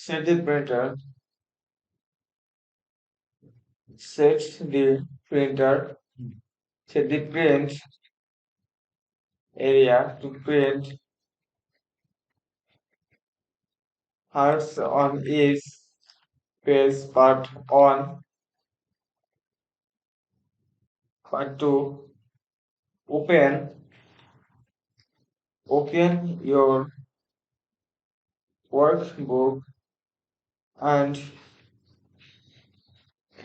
Set the printer. Set the printer. Set the print area to print hearts on each page. Part 2. Open your workbook and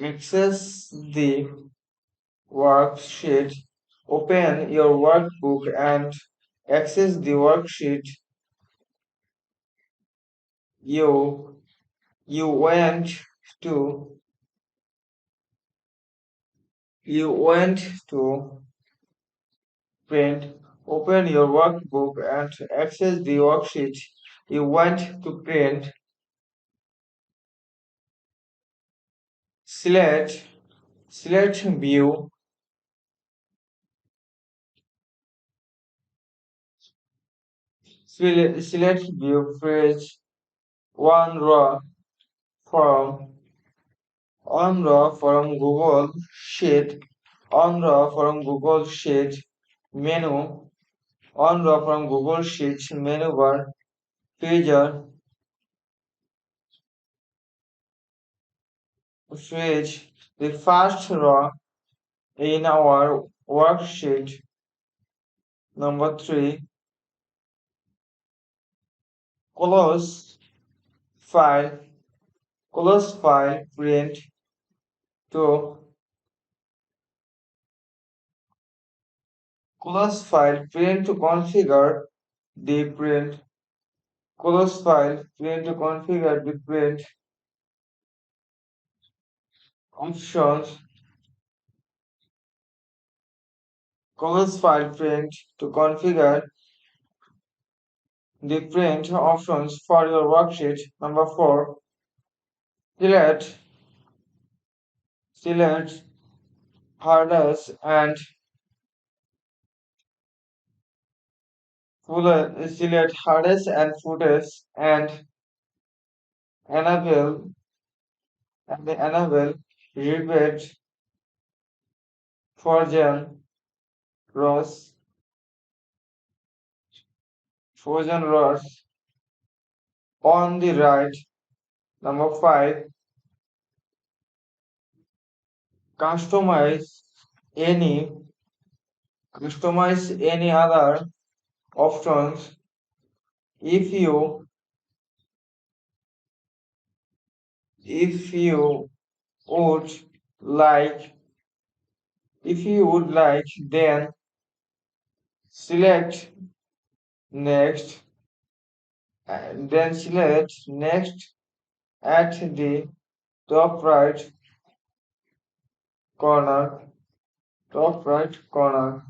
access the worksheet. Open your workbook and access the worksheet you you went to you went to print. Open your workbook and access the worksheet you went to print. Select select view select view page one row from on raw from Google Sheet, on raw from Google Sheet menu, on raw from Google Sheet menu bar, feature, switch the first row in our worksheet. Number 3, close file, close file, print to close file, print to configure the print, close file, print to configure the print options. Close file print to configure the print options for your worksheet. Number 4, select hardest and select hardest and footers and enable repeat frozen rows frozen rows on the right. Number 5, customize any any other options if you if you would like if you would like, then select next and then select next at the top right corner top right corner.